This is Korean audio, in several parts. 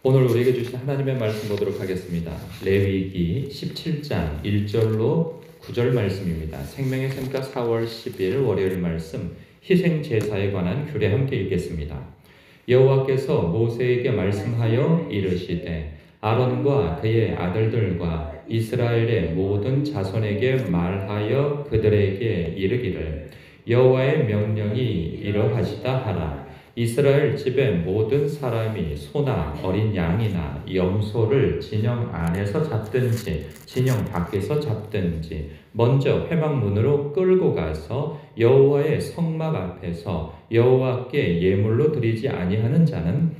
오늘 우리에게 주신 하나님의 말씀 보도록 하겠습니다. 레위기 17장 1절로 9절 말씀입니다. 생명의 샘가 4월 10일 월요일 말씀 희생제사에 관한 규례 함께 읽겠습니다. 여호와께서 모세에게 말씀하여 이르시되 아론과 그의 아들들과 이스라엘의 모든 자손에게 말하여 그들에게 이르기를 여호와의 명령이 이러하시다 하라. 이스라엘 집의 모든 사람이 소나 어린 양이나 염소를 진영 안에서 잡든지 진영 밖에서 잡든지 먼저 회막문으로 끌고 가서 여호와의 성막 앞에서 여호와께 예물로 드리지 아니하는 자는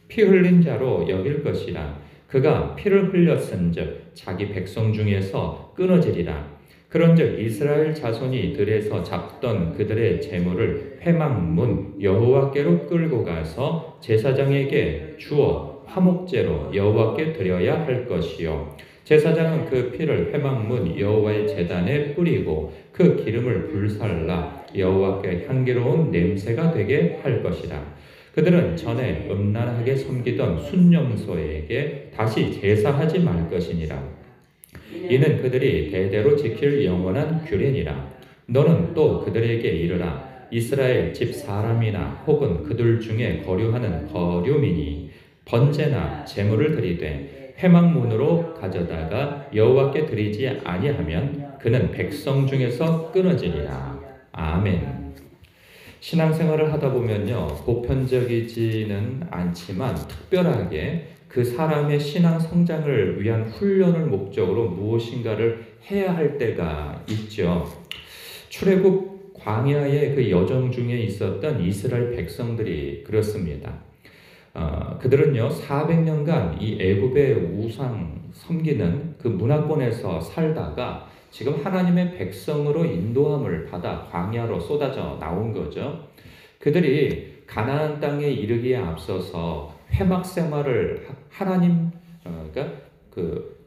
피 흘린 자로 여길 것이라. 그가 피를 흘렸은즉 자기 백성 중에서 끊어지리라. 그런즉 이스라엘 자손이 들에서 잡던 그들의 재물을 회막문 여호와께로 끌고 가서 제사장에게 주어 화목제로 여호와께 드려야 할 것이요. 제사장은 그 피를 회막문 여호와의 제단에 뿌리고 그 기름을 불살라 여호와께 향기로운 냄새가 되게 할 것이라. 그들은 전에 음란하게 섬기던 순념소에게 다시 제사하지 말 것이니라. 이는 그들이 대대로 지킬 영원한 규례니라. 너는 또 그들에게 이르라. 이스라엘 집 사람이나 혹은 그들 중에 거류하는 거류민이 번제나 제물을 드리되 회막문으로 가져다가 여호와께 드리지 아니하면 그는 백성 중에서 끊어지리라. 아멘. 신앙생활을 하다 보면요, 보편적이지는 않지만 특별하게 그 사람의 신앙 성장을 위한 훈련을 목적으로 무엇인가를 해야 할 때가 있죠. 출애굽 광야의 그 여정 중에 있었던 이스라엘 백성들이 그렇습니다. 그들은요 400년간 이 애굽의 우상 섬기는 그 문화권에서 살다가 지금 하나님의 백성으로 인도함을 받아 광야로 쏟아져 나온 거죠. 그들이 가나안 땅에 이르기에 앞서서 회막 생활을 하나님 그러니까 그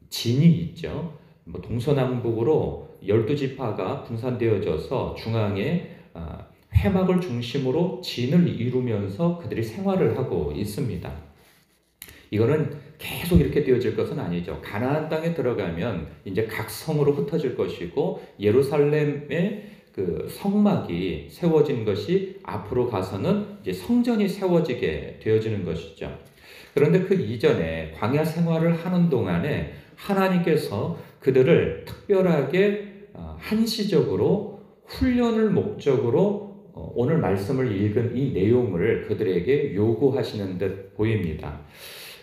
진이 있죠. 뭐 동서남북으로 12지파가 분산되어져서 중앙에 회막을 중심으로 진을 이루면서 그들이 생활을 하고 있습니다. 이거는 계속 이렇게 되어질 것은 아니죠. 가나안 땅에 들어가면 이제 각 성으로 흩어질 것이고 예루살렘의 그 성막이 세워진 것이 앞으로 가서는 이제 성전이 세워지게 되어지는 것이죠. 그런데 그 이전에 광야 생활을 하는 동안에 하나님께서 그들을 특별하게 한시적으로 훈련을 목적으로 오늘 말씀을 읽은 이 내용을 그들에게 요구하시는 듯 보입니다.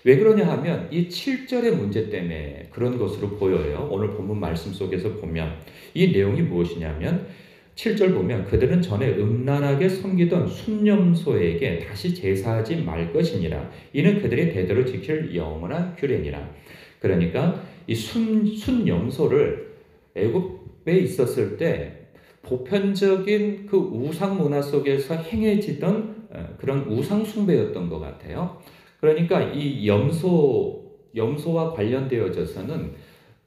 왜 그러냐 하면 이 7절의 문제 때문에 그런 것으로 보여요. 오늘 본문 말씀 속에서 보면 이 내용이 무엇이냐면 7절 보면 그들은 전에 음란하게 섬기던 순념소에게 다시 제사하지 말 것이니라. 이는 그들이 대대로 지킬 영원한 규례니라. 그러니까 이 순념소를 애굽에 있었을 때 보편적인 그 우상 문화 속에서 행해지던 그런 우상 숭배였던 것 같아요. 그러니까 이 염소와 관련되어져서는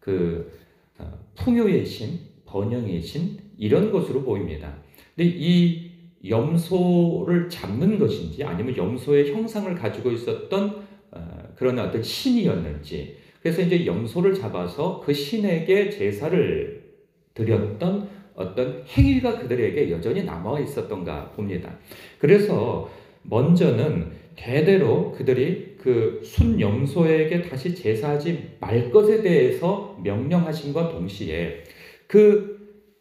그 풍요의 신, 번영의 신 이런 것으로 보입니다. 근데 이 염소를 잡는 것인지 아니면 염소의 형상을 가지고 있었던 그런 어떤 신이었는지, 그래서 이제 염소를 잡아서 그 신에게 제사를 드렸던 어떤 행위가 그들에게 여전히 남아 있었던가 봅니다. 그래서 먼저는 대대로 그들이 그 순염소에게 다시 제사하지 말 것에 대해서 명령하심과 동시에 그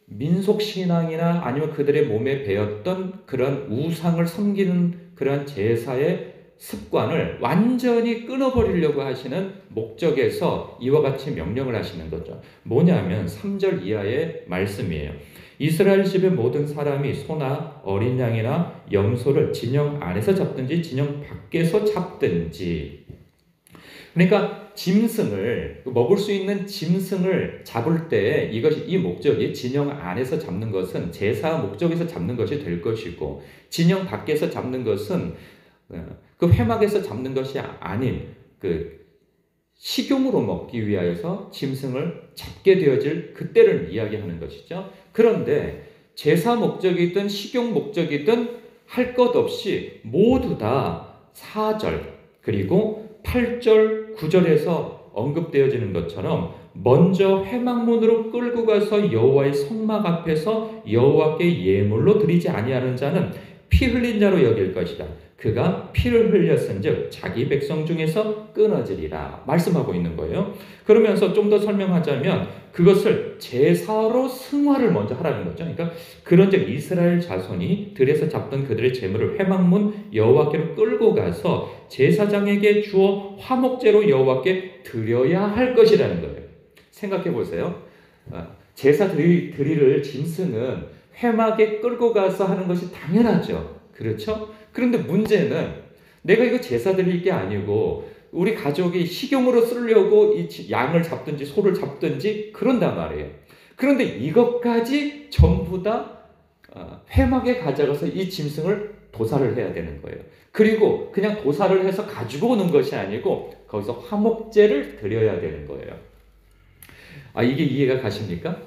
민속신앙이나 아니면 그들의 몸에 배었던 그런 우상을 섬기는 그런 제사의 습관을 완전히 끊어버리려고 하시는 목적에서 이와 같이 명령을 하시는 거죠. 뭐냐면 3절 이하의 말씀이에요. 이스라엘 집의 모든 사람이 소나 어린 양이나 염소를 진영 안에서 잡든지 진영 밖에서 잡든지, 그러니까 짐승을 먹을 수 있는 짐승을 잡을 때 이 목적이 진영 안에서 잡는 것은 제사 목적에서 잡는 것이 될 것이고, 진영 밖에서 잡는 것은 그 회막에서 잡는 것이 아닌 그 식용으로 먹기 위하여서 짐승을 잡게 되어질 그때를 이야기하는 것이죠. 그런데 제사 목적이든 식용 목적이든 할 것 없이 모두 다 4절 그리고 8절, 9절에서 언급되어지는 것처럼 먼저 회막문으로 끌고 가서 여호와의 성막 앞에서 여호와께 예물로 드리지 아니하는 자는 피 흘린 자로 여길 것이다. 그가 피를 흘렸은즉 자기 백성 중에서 끊어지리라 말씀하고 있는 거예요. 그러면서 좀 더 설명하자면 그것을 제사로 승화를 먼저 하라는 거죠. 그러니까 그런즉 이스라엘 자손이 들에서 잡던 그들의 재물을 회막문 여호와께로 끌고 가서 제사장에게 주어 화목제로 여호와께 드려야 할 것이라는 거예요. 생각해 보세요. 제사 드릴 짐승은 회막에 끌고 가서 하는 것이 당연하죠. 그렇죠? 그런데 문제는 내가 이거 제사 드릴 게 아니고 우리 가족이 식용으로 쓰려고 이 양을 잡든지 소를 잡든지 그런단 말이에요. 그런데 이것까지 전부 다 회막에 가져가서 이 짐승을 도살을 해야 되는 거예요. 그리고 그냥 도살을 해서 가지고 오는 것이 아니고 거기서 화목제를 드려야 되는 거예요. 이게 이해가 가십니까?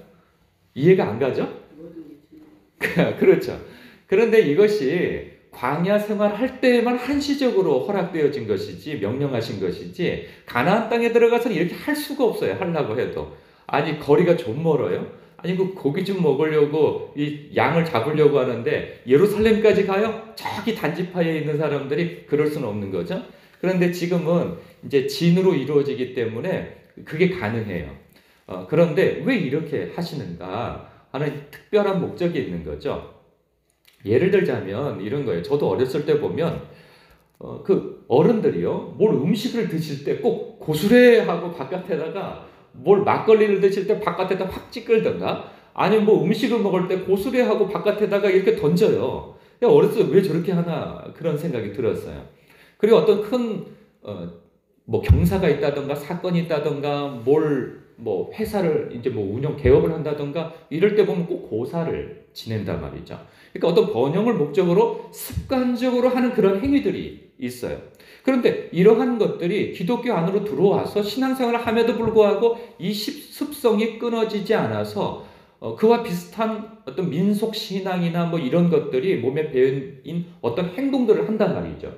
이해가 안 가죠? 그렇죠. 그런데 이것이 광야 생활할 때만 한시적으로 허락되어진 것이지 명령하신 것이지 가나안 땅에 들어가서는 이렇게 할 수가 없어요. 하려고 해도. 아니 거리가 좀 멀어요. 아니 그 고기 좀 먹으려고 이 양을 잡으려고 하는데 예루살렘까지 가요? 저기 단지파에 있는 사람들이 그럴 수는 없는 거죠. 그런데 지금은 이제 진으로 이루어지기 때문에 그게 가능해요. 그런데 왜 이렇게 하시는가 하는 특별한 목적이 있는 거죠. 예를 들자면 이런 거예요. 저도 어렸을 때 보면 그 어른들이요, 뭘 음식을 드실 때 꼭 고수레하고 바깥에다가 뭘 막걸리를 드실 때 바깥에다 확 찌끌던가 아니면 뭐 음식을 먹을 때 고수레하고 바깥에다가 이렇게 던져요. 어렸을 때 왜 저렇게 하나 그런 생각이 들었어요. 그리고 어떤 큰 뭐 경사가 있다던가 사건이 있다던가 뭐 회사를 이제 뭐 운영 개업을 한다던가 이럴 때 보면 꼭 고사를 지낸단 말이죠. 그러니까 어떤 번영을 목적으로 습관적으로 하는 그런 행위들이 있어요. 그런데 이러한 것들이 기독교 안으로 들어와서 신앙생활을 함에도 불구하고 이 습성이 끊어지지 않아서 그와 비슷한 어떤 민속 신앙이나 뭐 이런 것들이 몸에 배인 어떤 행동들을 한단 말이죠.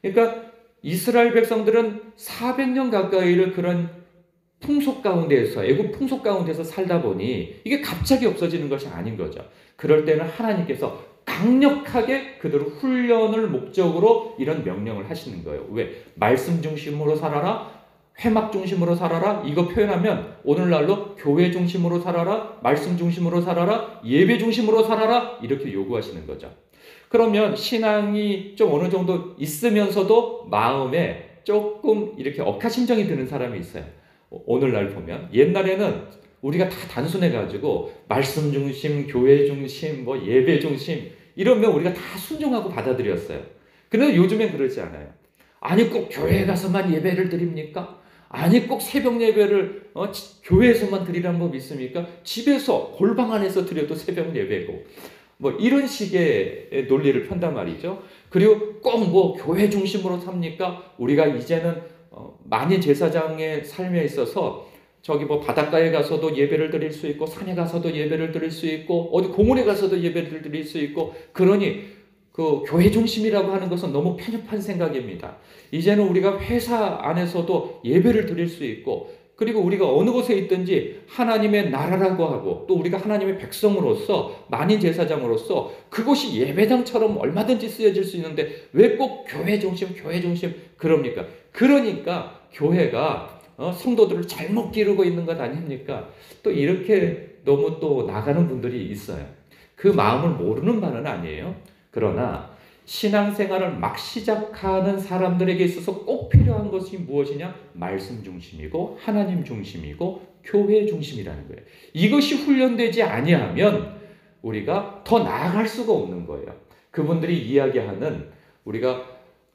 그러니까 이스라엘 백성들은 400년 가까이를 그런 풍속 가운데에서 애국 풍속 가운데서 살다 보니 이게 갑자기 없어지는 것이 아닌 거죠. 그럴 때는 하나님께서 강력하게 그들을 훈련을 목적으로 이런 명령을 하시는 거예요. 왜? 말씀 중심으로 살아라, 회막 중심으로 살아라. 이거 표현하면 오늘날로 교회 중심으로 살아라, 말씀 중심으로 살아라, 예배 중심으로 살아라 이렇게 요구하시는 거죠. 그러면 신앙이 좀 어느 정도 있으면서도 마음에 조금 이렇게 억하심정이 드는 사람이 있어요. 오늘날 보면 옛날에는 우리가 다 단순해가지고 말씀 중심, 교회 중심, 뭐 예배 중심 이러면 우리가 다 순종하고 받아들였어요. 그런데 요즘엔 그러지 않아요. 아니 꼭 교회에 가서만 예배를 드립니까? 아니 꼭 새벽 예배를 교회에서만 드리라는 법 있습니까? 집에서 골방 안에서 드려도 새벽 예배고 뭐 이런 식의 논리를 편단 말이죠. 그리고 꼭 뭐 교회 중심으로 삽니까? 우리가 이제는 만인 제사장의 삶에 있어서 저기 뭐 바닷가에 가서도 예배를 드릴 수 있고 산에 가서도 예배를 드릴 수 있고 어디 공원에 가서도 예배를 드릴 수 있고 그러니 그 교회 중심이라고 하는 것은 너무 편협한 생각입니다. 이제는 우리가 회사 안에서도 예배를 드릴 수 있고 그리고 우리가 어느 곳에 있든지 하나님의 나라라고 하고 또 우리가 하나님의 백성으로서 만인 제사장으로서 그곳이 예배당처럼 얼마든지 쓰여질 수 있는데 왜 꼭 교회 중심 그럽니까? 그러니까 교회가 성도들을 잘못 기르고 있는 것 아닙니까? 또 이렇게 너무 또 나가는 분들이 있어요. 그 마음을 모르는 바는 아니에요. 그러나 신앙생활을 막 시작하는 사람들에게 있어서 꼭 필요한 것이 무엇이냐? 말씀 중심이고 하나님 중심이고 교회 중심이라는 거예요. 이것이 훈련되지 아니하면 우리가 더 나아갈 수가 없는 거예요. 그분들이 이야기하는 우리가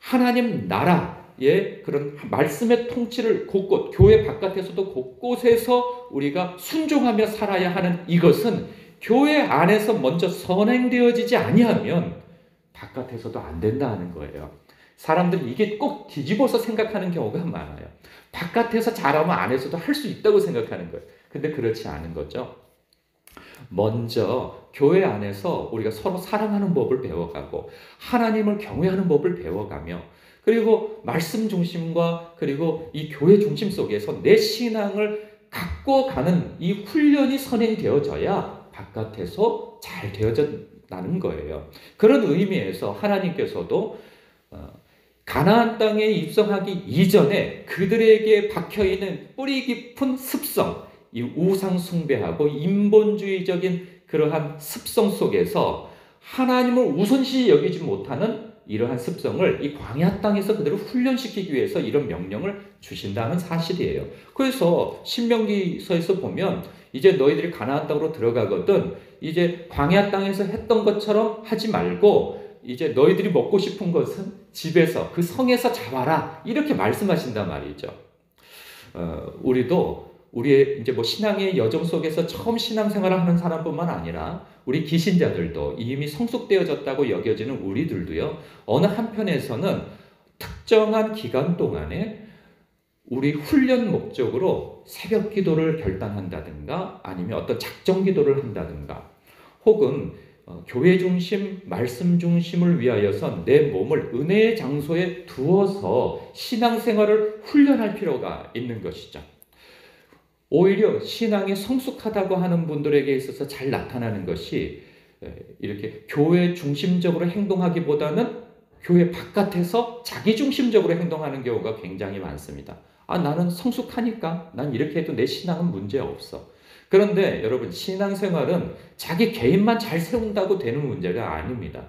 하나님 나라의 그런 말씀의 통치를 곳곳 교회 바깥에서도 곳곳에서 우리가 순종하며 살아야 하는 이것은 교회 안에서 먼저 선행되어지지 아니하면 바깥에서도 안 된다는 거예요. 사람들이 이게 꼭 뒤집어서 생각하는 경우가 많아요. 바깥에서 잘하면 안에서도 할 수 있다고 생각하는 거예요. 근데 그렇지 않은 거죠. 먼저 교회 안에서 우리가 서로 사랑하는 법을 배워가고 하나님을 경외하는 법을 배워가며 그리고 말씀 중심과 그리고 이 교회 중심 속에서 내 신앙을 갖고 가는 이 훈련이 선행되어져야 바깥에서 잘 되어져나는 거예요. 그런 의미에서 하나님께서도 가나안 땅에 입성하기 이전에 그들에게 박혀있는 뿌리 깊은 습성, 이 우상 숭배하고 인본주의적인 그러한 습성 속에서 하나님을 우선시 여기지 못하는 이러한 습성을 이 광야 땅에서 그들을 훈련시키기 위해서 이런 명령을 주신다는 사실이에요. 그래서 신명기서에서 보면 이제 너희들이 가나안 땅으로 들어가거든 이제 광야 땅에서 했던 것처럼 하지 말고 이제 너희들이 먹고 싶은 것은 집에서 그 성에서 잡아라 이렇게 말씀하신단 말이죠. 우리도 우리의 이제 뭐 신앙의 여정 속에서 처음 신앙생활을 하는 사람뿐만 아니라 우리 기신자들도 이미 성숙되어졌다고 여겨지는 우리들도요. 어느 한편에서는 특정한 기간 동안에 우리 훈련 목적으로 새벽 기도를 결단한다든가 아니면 어떤 작정 기도를 한다든가 혹은 교회 중심, 말씀 중심을 위하여선 내 몸을 은혜의 장소에 두어서 신앙생활을 훈련할 필요가 있는 것이죠. 오히려 신앙이 성숙하다고 하는 분들에게 있어서 잘 나타나는 것이 이렇게 교회 중심적으로 행동하기보다는 교회 바깥에서 자기 중심적으로 행동하는 경우가 굉장히 많습니다. 나는 성숙하니까 난 이렇게 해도 내 신앙은 문제 없어. 그런데 여러분 신앙생활은 자기 개인만 잘 세운다고 되는 문제가 아닙니다.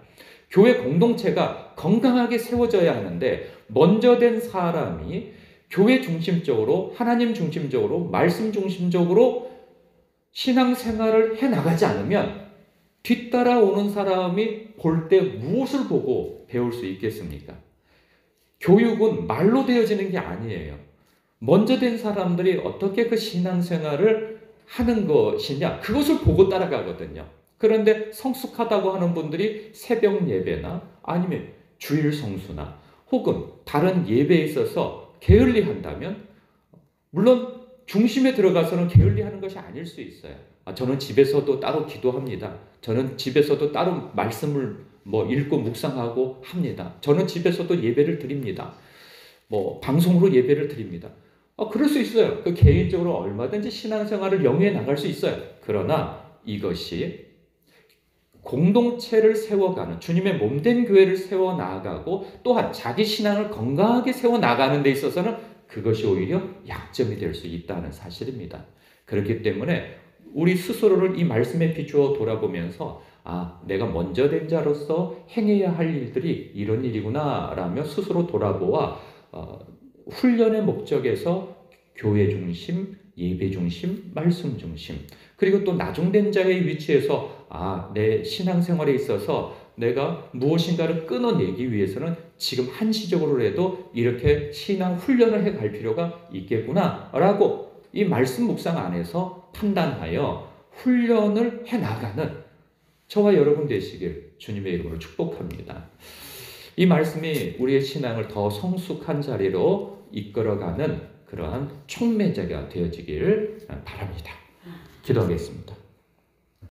교회 공동체가 건강하게 세워져야 하는데 먼저 된 사람이 교회 중심적으로 하나님 중심적으로 말씀 중심적으로 신앙생활을 해나가지 않으면 뒤따라오는 사람이 볼 때 무엇을 보고 배울 수 있겠습니까? 교육은 말로 되어지는 게 아니에요. 먼저 된 사람들이 어떻게 그 신앙생활을 하는 것이냐 그것을 보고 따라가거든요. 그런데 성숙하다고 하는 분들이 새벽 예배나 아니면 주일 성수나 혹은 다른 예배에 있어서 게을리한다면 물론 중심에 들어가서는 게을리하는 것이 아닐 수 있어요. 저는 집에서도 따로 기도합니다. 저는 집에서도 따로 말씀을 읽고 묵상하고 합니다. 저는 집에서도 예배를 드립니다. 방송으로 예배를 드립니다. 그럴 수 있어요. 그 개인적으로 얼마든지 신앙생활을 영위해 나갈 수 있어요. 그러나 이것이 공동체를 세워가는 주님의 몸된 교회를 세워나가고 또한 자기 신앙을 건강하게 세워나가는 데 있어서는 그것이 오히려 약점이 될 수 있다는 사실입니다. 그렇기 때문에 우리 스스로를 이 말씀에 비추어 돌아보면서 내가 먼저 된 자로서 행해야 할 일들이 이런 일이구나 라며 스스로 돌아보아 훈련의 목적에서 교회 중심, 예배 중심, 말씀 중심 그리고 또 나중된 자의 위치에서 내 신앙생활에 있어서 내가 무엇인가를 끊어내기 위해서는 지금 한시적으로라도 이렇게 신앙 훈련을 해갈 필요가 있겠구나 라고 이 말씀 묵상 안에서 판단하여 훈련을 해나가는 저와 여러분 되시길 주님의 이름으로 축복합니다. 이 말씀이 우리의 신앙을 더 성숙한 자리로 이끌어가는 그러한 촉매제가 되어지길 바랍니다. 기도하겠습니다.